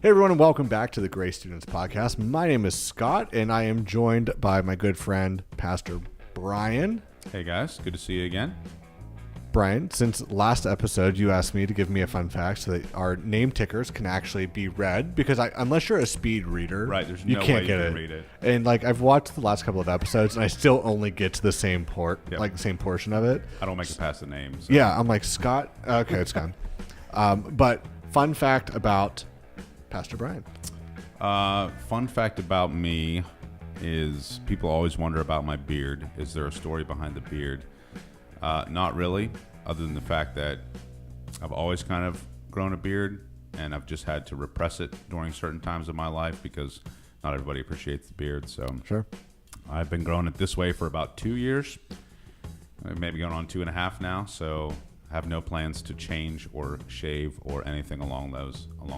Hey everyone, and welcome back to the Gray Students Podcast. My name is Scott, and I am joined by my good friend, Pastor Brian. Hey guys, good to see you again. Brian, since last episode, you asked me to give me a fun fact so that our name tickers can actually be read, because unless you're a speed reader, Right, there's you no can't way get you can it. read it. And I've watched the last couple of episodes, and I still only get to the same same portion of it. I don't make it past the names. So. Yeah, I'm like, Scott. Okay, it's gone. But fun fact about Pastor Brian. Fun fact about me is people always wonder about my beard. Is there a story behind the beard? Not really, other than the fact that I've always kind of grown a beard, and I've just had to repress it during certain times of my life because not everybody appreciates the beard. So Sure. I've been growing it this way for about 2 years, maybe going on 2.5 now. So I have no plans to change or shave or anything along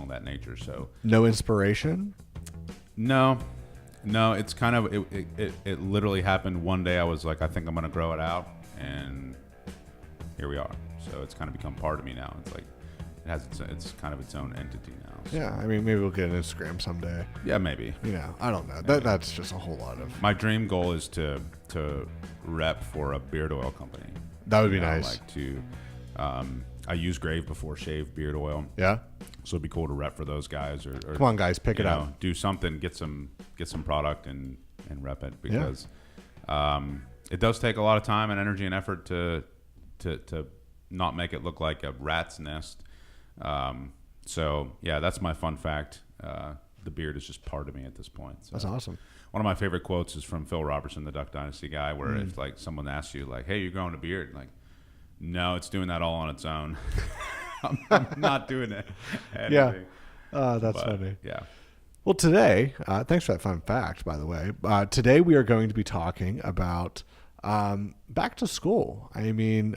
that nature. So No inspiration? no, it's kind of it literally happened one day. I was like, I think I'm gonna grow it out, and here we are. So it's kind of become part of me now. It's like it's kind of its own entity now. So. Yeah, I mean, maybe we'll get an Instagram someday. Yeah, maybe. I don't know. That's just a whole lot of... My dream goal is to rep for a beard oil company. That would be nice. Like to, I use Grave Before Shave beard oil. Yeah? So it'd be cool to rep for those guys, or Come on, guys, pick it up. Do something, get some product and rep it, because it does take a lot of time and energy and effort to not make it look like a rat's nest. So yeah, that's my fun fact. The beard is just part of me at this point. So. That's awesome. One of my favorite quotes is from Phil Robertson, the Duck Dynasty guy, where it's like someone asks you, like, "Hey, you're growing a beard?" Like, no, it's doing that all on its own. I'm not doing it. Yeah. That's funny. Yeah. Well, today, thanks for that fun fact, by the way. Today we are going to be talking about back to school. I mean,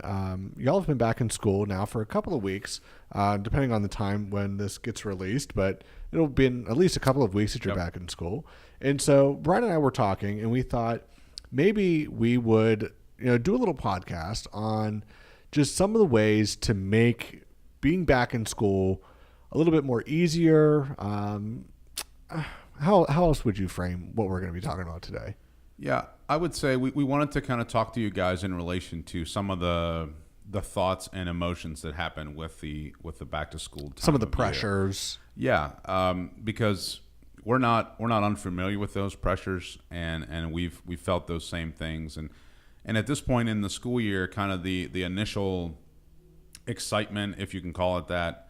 y'all have been back in school now for a couple of weeks, depending on the time when this gets released, but it'll be in at least a couple of weeks that you're back in school. And so Brian and I were talking, and we thought maybe we would, do a little podcast on just some of the ways to make being back in school a little bit more easier. How else would you frame what we're going to be talking about today? Yeah, I would say we wanted to kind of talk to you guys in relation to some of the thoughts and emotions that happen with the back to school time. Some of the pressures. Yeah, because we're not unfamiliar with those pressures, and we've felt those same things, and at this point in the school year, kind of the initial excitement, if you can call it that,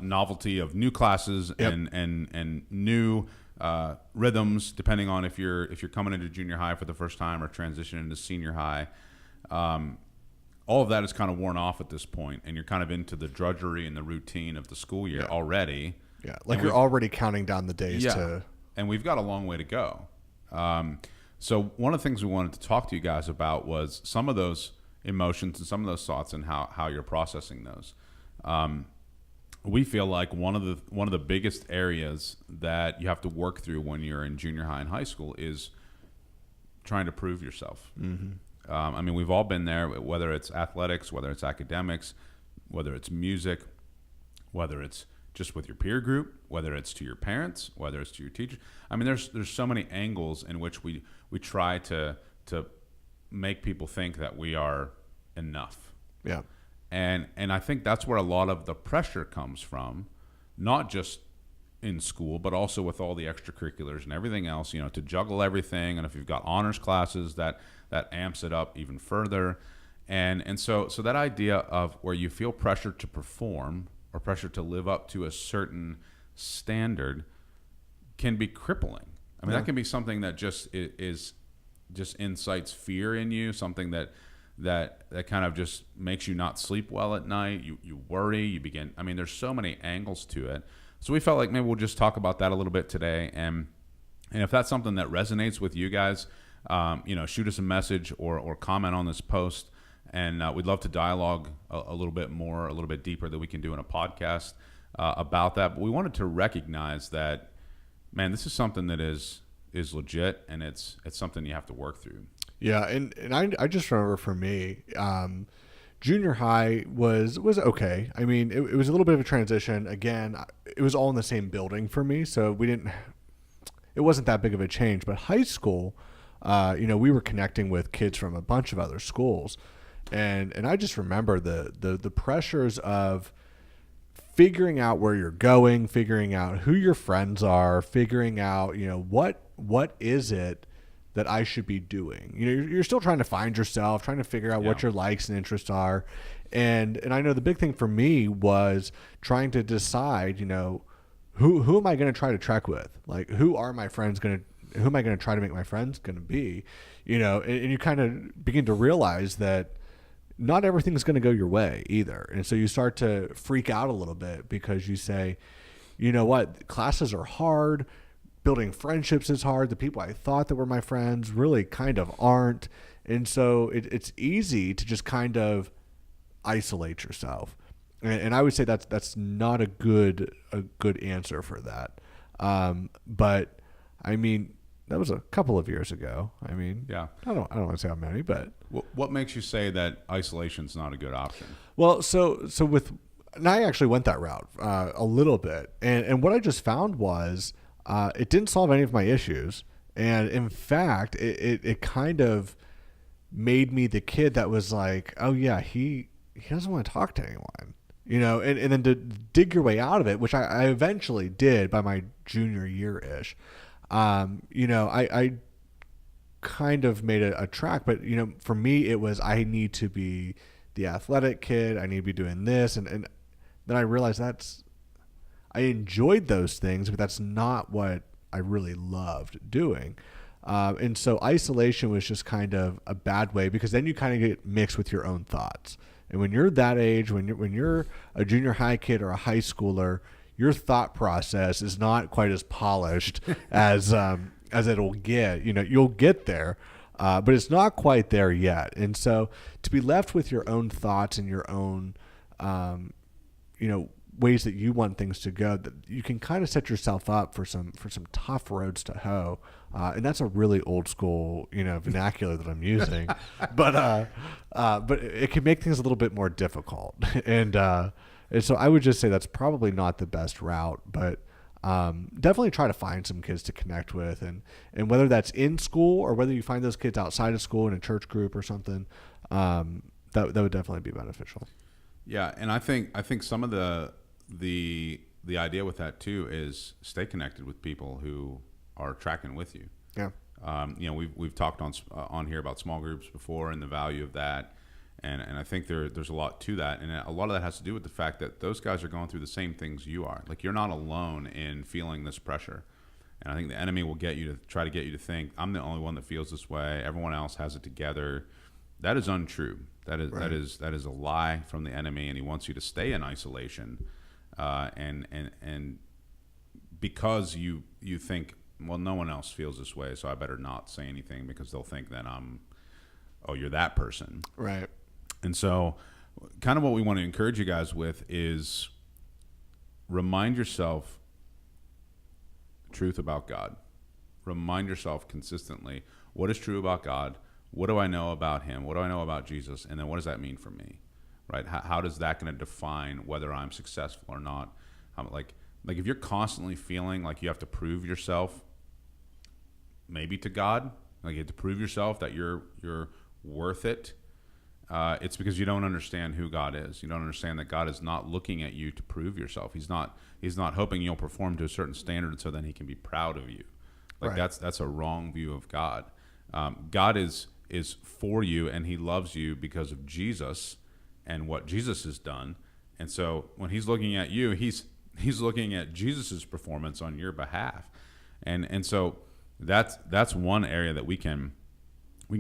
novelty of new classes and new rhythms, depending on if you're coming into junior high for the first time or transitioning into senior high. All of that is kind of worn off at this point, and you're kind of into the drudgery and the routine of the school year already. Yeah, like you're already counting down the days to... And we've got a long way to go. So one of the things we wanted to talk to you guys about was some of those emotions and some of those thoughts and how you're processing those. We feel like one of the biggest areas that you have to work through when you're in junior high and high school is trying to prove yourself. Mm-hmm. I mean, we've all been there, whether it's athletics, whether it's academics, whether it's music, whether it's just with your peer group, whether it's to your parents, whether it's to your teachers. I mean, there's so many angles in which we try to make people think that we are enough. Yeah. And I think that's where a lot of the pressure comes from, not just in school, but also with all the extracurriculars and everything else, to juggle everything. And if you've got honors classes, that amps it up even further. And so that idea of where you feel pressure to perform or pressure to live up to a certain standard can be crippling. I mean, that can be something that just incites fear in you, something that kind of just makes you not sleep well at night. You worry, you begin. I mean, there's so many angles to it. So we felt like maybe we'll just talk about that a little bit today. And if that's something that resonates with you guys, shoot us a message or comment on this post. And we'd love to dialogue a little bit more, a little bit deeper that we can do in a podcast about that. But we wanted to recognize that, man, this is something that is legit, and it's something you have to work through. Yeah, and I just remember for me, Junior high was okay. I mean, it was a little bit of a transition. Again, it was all in the same building for me, so it wasn't that big of a change. But high school, we were connecting with kids from a bunch of other schools, and I just remember the pressures of figuring out where you're going, figuring out who your friends are, figuring out, what is it that I should be doing. You're still trying to find yourself, trying to figure out what your likes and interests are. And I know the big thing for me was trying to decide, who am I going to try to trek with? Like, who am I going to try to make my friends going to be? And you kind of begin to realize that not everything's going to go your way either. And so you start to freak out a little bit because you say, you know what, classes are hard. Building friendships is hard. The people I thought that were my friends really kind of aren't. And so it's easy to just kind of isolate yourself. And I would say that's not a good answer for that. But I mean, that was a couple of years ago. I mean, yeah, I don't want to say how many, but what makes you say that isolation's not a good option? Well, and I actually went that route a little bit, and what I just found was it didn't solve any of my issues, and in fact, it kind of made me the kid that was like, oh yeah, he doesn't want to talk to anyone. And then to dig your way out of it, which I eventually did by my junior year-ish. I kind of made a track, but for me it was, I need to be the athletic kid. I need to be doing this. And then I realized I enjoyed those things, but that's not what I really loved doing. And so isolation was just kind of a bad way, because then you kind of get mixed with your own thoughts. And when you're that age, when you're a junior high kid or a high schooler, your thought process is not quite as polished as it'll get. You'll get there, but it's not quite there yet. And so to be left with your own thoughts and your own, ways that you want things to go, that you can kind of set yourself up for some tough roads to hoe. And that's a really old school, vernacular that I'm using, but it can make things a little bit more difficult. And so I would just say that's probably not the best route, but definitely try to find some kids to connect with, and whether that's in school or whether you find those kids outside of school in a church group or something, that would definitely be beneficial. Yeah, and I think some of the idea with that too is stay connected with people who are tracking with you. Yeah. We've talked on here about small groups before and the value of that. And I think there's a lot to that. And a lot of that has to do with the fact that those guys are going through the same things you are. Like, you're not alone in feeling this pressure. And I think the enemy will try to get you to think, I'm the only one that feels this way. Everyone else has it together. That is untrue. That is right. that is a lie from the enemy, and he wants you to stay in isolation. And because you think, well, no one else feels this way, so I better not say anything because they'll think that you're that person. Right. And so kind of what we want to encourage you guys with is remind yourself truth about God. Remind yourself consistently, what is true about God? What do I know about him? What do I know about Jesus? And then what does that mean for me? Right? How does that going to define whether I'm successful or not? Like if you're constantly feeling like you have to prove yourself, maybe to God, like you have to prove yourself that you're worth it, it's because you don't understand who God is. You don't understand that God is not looking at you to prove yourself. He's not hoping you'll perform to a certain standard so then he can be proud of you. Like, right. That's a wrong view of God. God is for you, and he loves you because of Jesus and what Jesus has done. And so when he's looking at you, he's looking at Jesus's performance on your behalf. And so that's one area that we can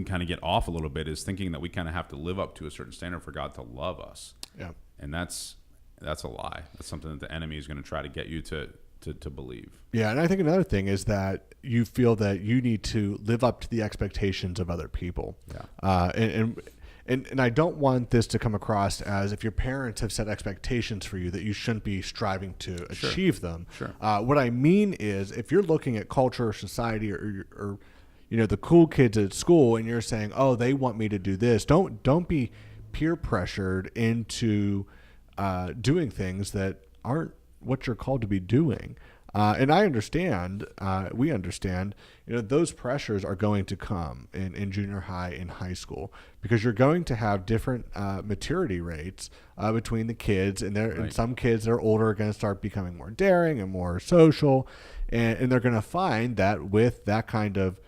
kind of get off a little bit, is thinking that we kind of have to live up to a certain standard for God to love us. Yeah. And that's a lie. That's something that the enemy is going to try to get you to believe. Yeah, and I think another thing is that you feel that you need to live up to the expectations of other people. Yeah. And I don't want this to come across as if your parents have set expectations for you that you shouldn't be striving to achieve them. Sure. What I mean is, if you're looking at culture or society or the cool kids at school and you're saying, oh, they want me to do this, don't be peer pressured into doing things that aren't what you're called to be doing. And I understand, we understand, those pressures are going to come in junior high and high school because you're going to have different maturity rates between the kids. And some kids that are older are going to start becoming more daring and more social. And they're going to find that with that kind of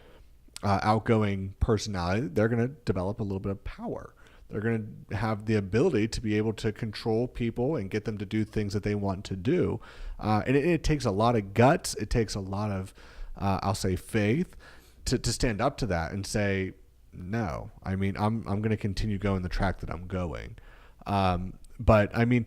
outgoing personality, they're going to develop a little bit of power. They're going to have the ability to be able to control people and get them to do things that they want to do. And it takes a lot of guts. It takes a lot of, I'll say, faith to stand up to that and say, no, I mean, I'm going to continue going the track that I'm going. But I mean,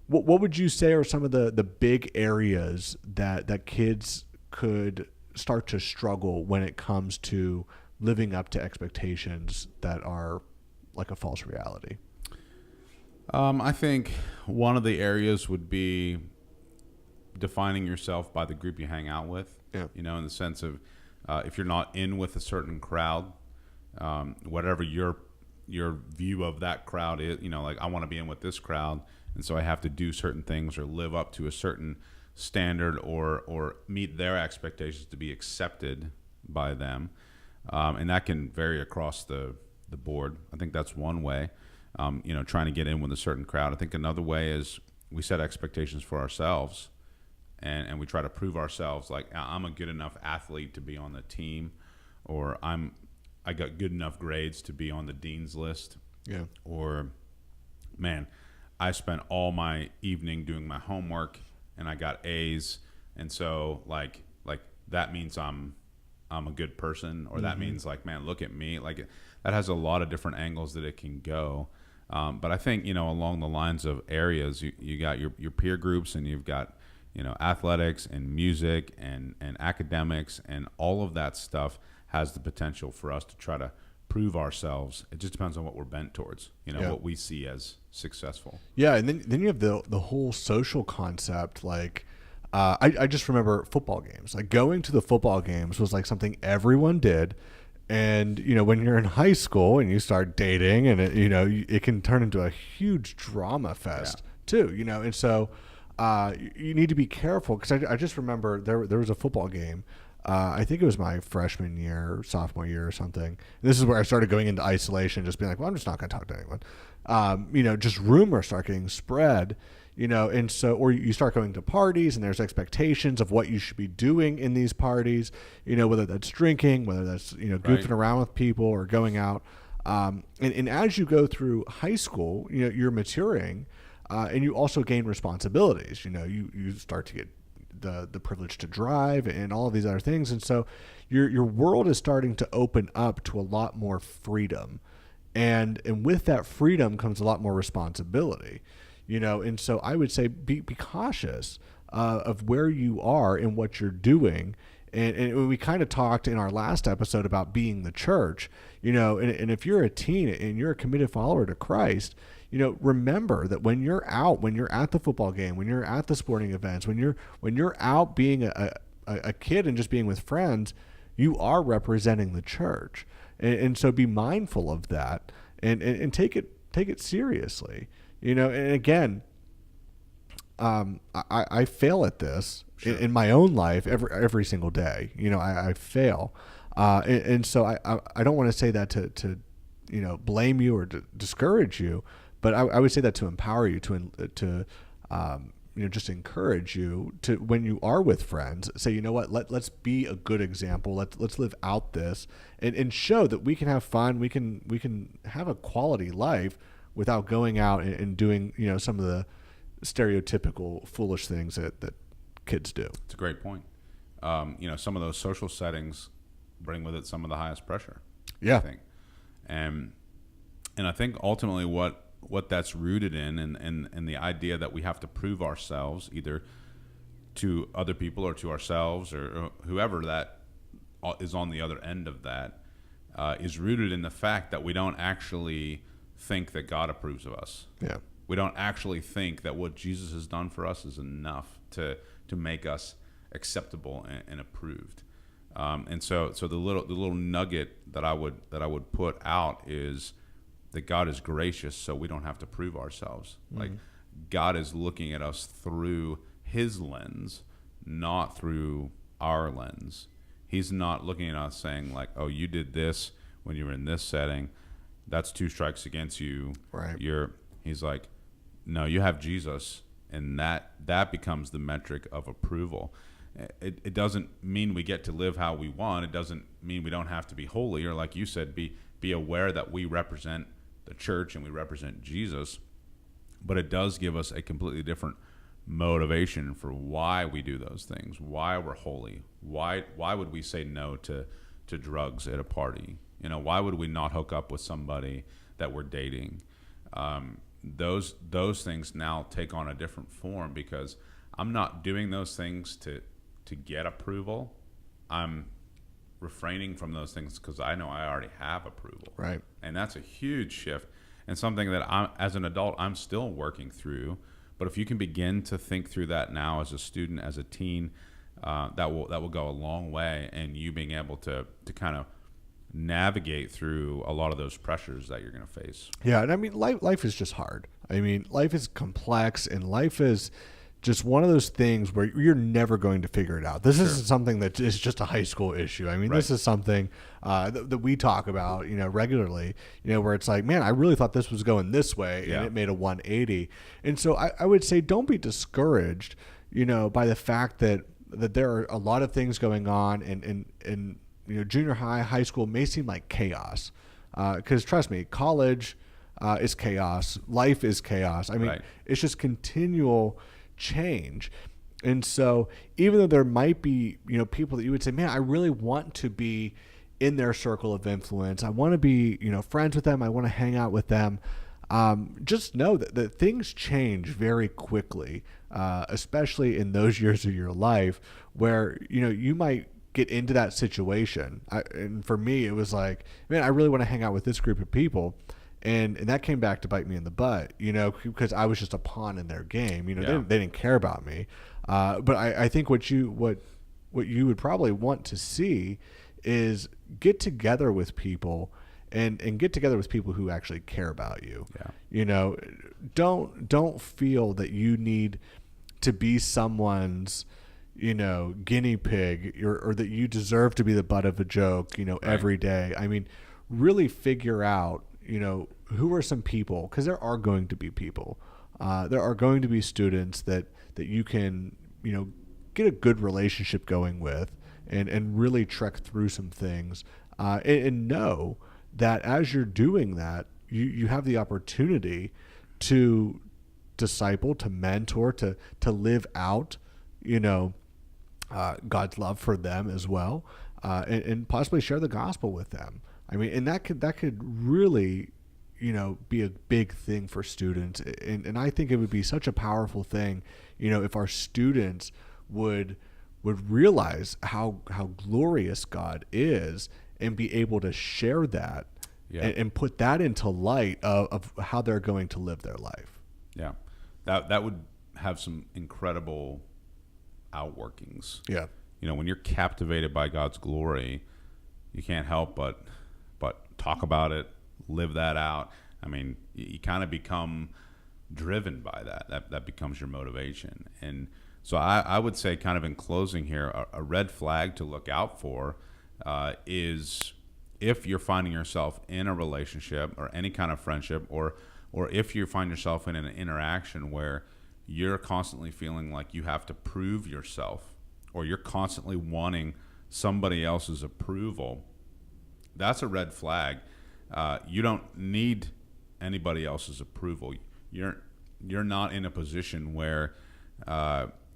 what would you say are some of the big areas that kids could start to struggle when it comes to living up to expectations that are like a false reality? I think one of the areas would be defining yourself by the group you hang out with. Yeah. In the sense of if you're not in with a certain crowd, whatever your view of that crowd is, like I want to be in with this crowd, and so I have to do certain things or live up to a certain standard or meet their expectations to be accepted by them, and that can vary across the board. I think that's one way, trying to get in with a certain crowd. I think another way is we set expectations for ourselves and we try to prove ourselves, like I'm a good enough athlete to be on the team, or I got good enough grades to be on the dean's list. Yeah. Or, man, I spent all my evening doing my homework and I got A's, and so like that means I'm a good person, or that means like, man, look at me. Like that has a lot of different angles that it can go. But I think, along the lines of areas, you got your peer groups, and you've got, athletics and music and academics, and all of that stuff has the potential for us to try to prove ourselves. It just depends on what we're bent towards, what we see as successful. Yeah. And then you have the whole social concept. Like, I just remember football games. Like going to the football games was like something everyone did. And, when you're in high school and you start dating, and it can turn into a huge drama fest too, and so you need to be careful, because I just remember there was a football game. I think it was my freshman year, sophomore year or something. And this is where I started going into isolation, just being like, well, I'm just not going to talk to anyone. Just rumors start getting spread, and so, or you start going to parties and there's expectations of what you should be doing in these parties, whether that's drinking, whether that's, goofing around with people or going out. And as you go through high school, you're maturing, and you also gain responsibilities. You start to get the privilege to drive and all of these other things. And so your world is starting to open up to a lot more freedom. And with that freedom comes a lot more responsibility, and so I would say be cautious of where you are and what you're doing. And we kind of talked in our last episode about being the church, and if you're a teen and you're a committed follower to Christ, remember that when you're out, when you're at the football game, when you're at the sporting events, when you're out being a kid and just being with friends, you are representing the church. And so be mindful of that and take it seriously. And again, I fail at this in my own life every single day. I fail. And so I don't want to say that to blame you or to discourage you, but I would say that to empower you, to just encourage you to, when you are with friends, say, you know what, let's be a good example. Let's live out this and show that we can have fun. We can have a quality life without going out and doing, some of the stereotypical foolish things that kids do. It's a great point. Some of those social settings bring with it some of the highest pressure. Yeah. I think. And I think ultimately what that's rooted in and the idea that we have to prove ourselves either to other people or to ourselves or whoever that is on the other end of that is rooted in the fact that we don't actually think that God approves of us. Yeah. We don't actually think that what Jesus has done for us is enough to make us acceptable and approved. And so the little nugget that I would put out is that God is gracious, so we don't have to prove ourselves. Like, God is looking at us through his lens, not through our lens. He's not looking at us saying like, oh, you did this when you were in this setting. That's 2 strikes against you. Right. He's like, no, you have Jesus, and that becomes the metric of approval. It doesn't mean we get to live how we want. It doesn't mean we don't have to be holy, or like you said, be aware that we represent the church and we represent Jesus. But it does give us a completely different motivation for why we do those things, why we're holy, why would we say no to drugs at a party? You know, why would we not hook up with somebody that we're dating? Those things now take on a different form, because I'm not doing those things to get approval. I'm refraining from those things because I know I already have approval. Right. And that's a huge shift, and something that as an adult, I'm still working through. But if you can begin to think through that now as a student, as a teen, that will go a long way, and you being able to kind of navigate through a lot of those pressures that you're going to face. Yeah, and I mean, life is just hard. I mean, life is complex, and life is just one of those things where you're never going to figure it out. This isn't something that is just a high school issue. I mean, this is something that we talk about, regularly, where it's like, man, I really thought this was going this way, and it made a 180. And so I would say don't be discouraged, by the fact that there are a lot of things going on, and junior high school may seem like chaos. Because trust me, college is chaos. Life is chaos. I mean, it's just continual change. And so even though there might be, people that you would say, man, I really want to be in their circle of influence. I want to be, friends with them. I want to hang out with them. Just know that things change very quickly, especially in those years of your life where, you might get into that situation. And for me, it was like, man, I really want to hang out with this group of people. And that came back to bite me in the butt, because I was just a pawn in their game. They didn't care about me. But I think what you would probably want to see is get together with people and get together with people who actually care about you. Yeah. Don't feel that you need to be someone's guinea pig, or that you deserve to be the butt of a joke, every day. I mean, really figure out, who are some people, because there are going to be people. There are going to be students that you can, get a good relationship going with and really trek through some things, and know that as you're doing that, you have the opportunity to disciple, to mentor, to live out, God's love for them as well, and possibly share the gospel with them. I mean, and that could really, be a big thing for students. And I think it would be such a powerful thing, if our students would realize how glorious God is and be able to share that and put that into light of how they're going to live their life. Yeah. That would have some incredible outworkings. Yeah. When you're captivated by God's glory, you can't help but talk about it, live that out. I mean, you kind of become driven by that becomes your motivation. And so I would say, kind of in closing here, a red flag to look out for is if you're finding yourself in a relationship or any kind of friendship, or if you find yourself in an interaction where you're constantly feeling like you have to prove yourself, or you're constantly wanting somebody else's approval, that's a red flag. You don't need anybody else's approval. You're not in a position where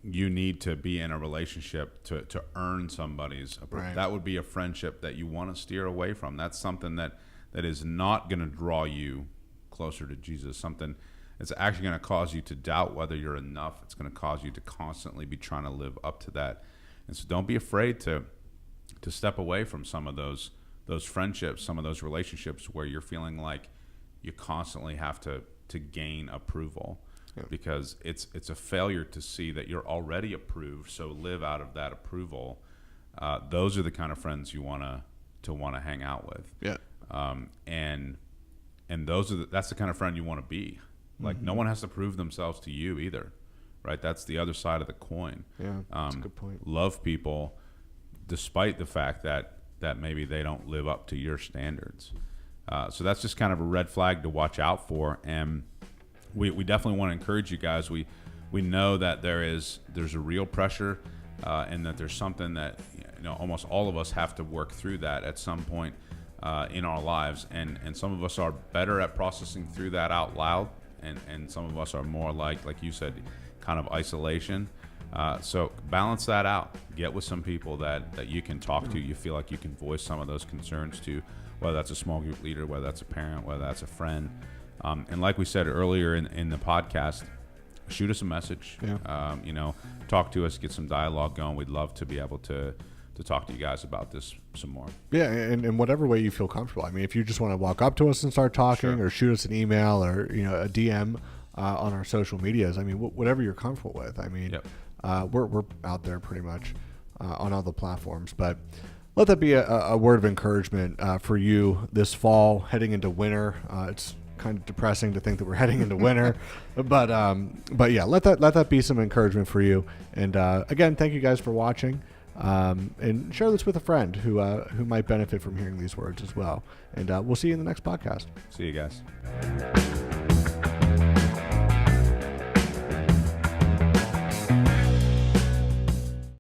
you need to be in a relationship to earn somebody's approval. Right. That would be a friendship that you want to steer away from. That's something that is not going to draw you closer to Jesus. Something that's actually going to cause you to doubt whether you're enough. It's going to cause you to constantly be trying to live up to that. And so don't be afraid to step away from some of those friendships, some of those relationships where you're feeling like you constantly have to gain approval. Yeah. Because it's a failure to see that you're already approved, so live out of that approval. Those are the kind of friends you want to hang out with. Yeah. And and that's the kind of friend you want to be. Like no one has to prove themselves to you either, right? That's the other side of the coin. Yeah, that's a good point. Love people despite the fact that maybe they don't live up to your standards. So that's just kind of a red flag to watch out for. And we definitely want to encourage you guys. We know that there's a real pressure, and that there's something that almost all of us have to work through that at some point in our lives. And some of us are better at processing through that out loud, and some of us are more like you said, kind of isolation. So balance that out. Get with some people that you can talk to. You feel like you can voice some of those concerns to, whether that's a small group leader, whether that's a parent, whether that's a friend. And like we said earlier in the podcast, shoot us a message. Yeah. Talk to us, get some dialogue going. We'd love to be able to talk to you guys about this some more. Yeah, and in whatever way you feel comfortable. I mean, if you just want to walk up to us and start talking, or shoot us an email, or a DM on our social medias. I mean, whatever you're comfortable with. I mean, we're out there pretty much on all the platforms. But let that be a word of encouragement for you this fall, heading into winter. It's kind of depressing to think that we're heading into winter, but yeah, let that be some encouragement for you. And again, thank you guys for watching. And share this with a friend who might benefit from hearing these words as well. And we'll see you in the next podcast. See you guys.